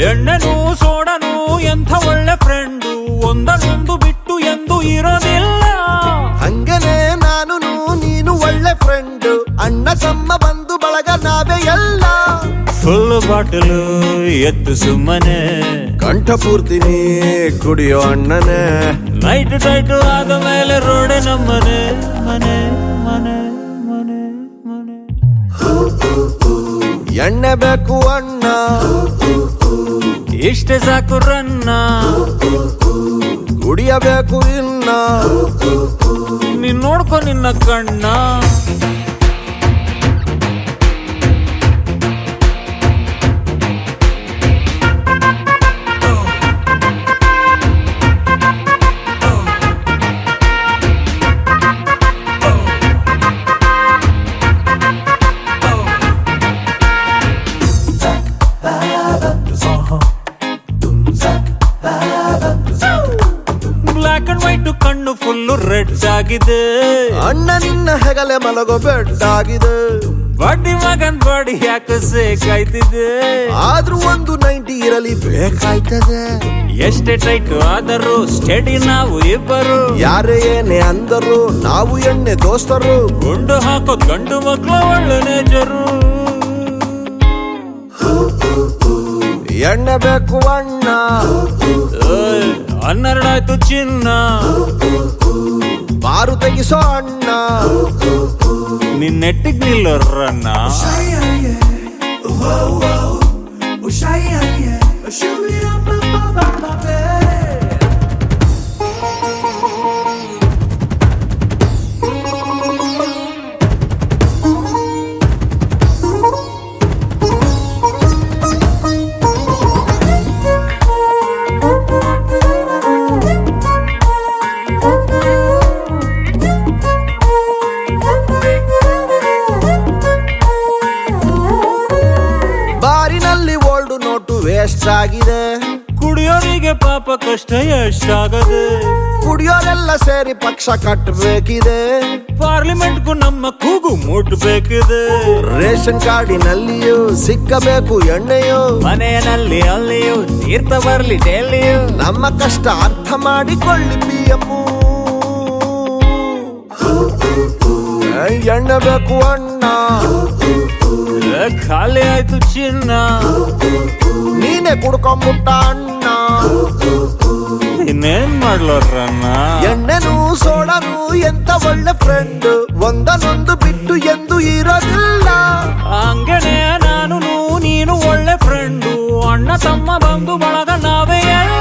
ಎಣ್ಣೆನು ಸೋಡನು ಎಂಥ ಒಳ್ಳೆ ಫ್ರೆಂಡು, ಒಂದನ್ನೊಂದು ಬಿಟ್ಟು ಎಂದು ಇರೋದಿಲ್ಲ. ಹಂಗನೆ ನಾನು ನೀನು ಒಳ್ಳೆ ಫ್ರೆಂಡು, ಅಣ್ಣ ತಮ್ಮ ಬಂದು ಬಳಗ ನಾವೇ ಎಲ್ಲ. ಫುಲ್ ಬಾಟಲು ಎತ್ತು ಸುಮ್ಮನೆ, ಕಂಠ ಪೂರ್ತಿ ನೀ ಕುಡಿಯೋ ಅಣ್ಣನೇ. ನೈಟ್ ಟೈಟ್ ಆದ ಮೇಲೆ ರೋಡೆ ನಮ್ಮನೆ, ಮನೆ ಮನೆ ಮನೆ ಮನೆ. ಎಣ್ಣೆ ಬೇಕು ಅಣ್ಣ, ಇಷ್ಟೇ ಸಾಕು ರನ್ನ, ಕುಡಿಯಬೇಕು ಇನ್ನ. ನೀನ್ ನೋಡ್ಕೊ ನಿನ್ನ ಕಣ್ಣ. ಬ್ಲಾಕ್ ಅಂಡ್ ವೈಟ್ ಕಣ್ಣು ಫುಲ್ಲು ರೆಡ್ ಆಗಿದೆ, ಅಣ್ಣ ನಿನ್ನ ಹೆಗಲೆ ಮಲಗೋ ಬೆಡ್ ಆಗಿದೆ. ಬಡ್ಡಿ ಮಗನ್ ಬಾಡಿ ಯಾಕೆ ಸೇಕಾಯ್ತಿದೆ, ಆದ್ರೂ ಒಂದು 90 ಇರಲಿ ಬೇಕಾಯ್ತದೆ. ಎಷ್ಟೇ ಟೈಟ್ ಆದರೂ ಸ್ಟಡಿ ನಾವು ಇಬ್ಬರು, ಯಾರೇ ಏನೇ ಅಂದರು ನಾವು ಎಣ್ಣೆ ದೋಸ್ತರು. ಗುಂಡು ಹಾಕೋ ಗಂಡು ಮಕ್ಳ ಒಳ್ಳೆ ನೇಜರು. ಎಣ್ಣೆ ಬೇಕು ಅಣ್ಣ, 12 ಆಯ್ತು ಚಿನ್ನ. ಬಾರು ತೆಗಿಸೋ ಅಣ್ಣ, ನಿನ್ ನೆಟ್ಟಿಗ್ ನಿಲ್ಲೋರನ್ನ. ಬಾರಿನಲ್ಲಿ ಓಲ್ಡ್ ನೋಟು ವೇಸ್ಟ್ ಆಗಿದೆ, ಕುಡಿಯೋರಿಗೆ ಪಾಪ ಕಷ್ಟ ಎಷ್ಟಾಗದೆ. ಕುಡಿಯೋರೆಲ್ಲ ಸೇರಿ ಪಕ್ಷ ಕಟ್ಟಬೇಕಿದೆ, ಪಾರ್ಲಿಮೆಂಟ್ಗೂ ನಮ್ಮ ಕೂಗು ಮುಟ್ಬೇಕಿದೆ. ರೇಷನ್ ಕಾರ್ಡಿನಲ್ಲಿಯೂ ಸಿಕ್ಕಬೇಕು ಎಣ್ಣೆಯು, ಮನೆಯಲ್ಲಿ ಅಲ್ಲಿಯೂ ತೀರ್ಥ ಬರ್ಲಿ ಡೆಲ್ಲಿಯೂ. ನಮ್ಮ ಕಷ್ಟ ಅರ್ಥ ಮಾಡಿಕೊಳ್ಳಿ PM. ಎಣ್ಣೆ ಬೇಕು ಅಣ್ಣ, ಖಾಲಿ ಆಯ್ತು ಚಿನ್ನ. ನೀನೆ ಕುಡ್ಕೊಂಬಿಟ್ಟ ಅಣ್ಣ, ಇನ್ನೇನ್ ಮಾಡ್ಲೋರನ್ನ. ಎಣ್ಣೆನು ಸೋಡನು ಎಂತ ಒಳ್ಳೆ ಫ್ರೆಂಡ್, ಒಂದನ್ನೊಂದು ಬಿಟ್ಟು ಎಂದು ಇರೋದಿಲ್ಲ. ಹಂಗನೆ ನಾನು ನೀನು ಒಳ್ಳೆ ಫ್ರೆಂಡು, ಅಣ್ಣ ತಮ್ಮ ಬಂದು ಬಳಗ ನಾವೇ ಎಲ್ಲ.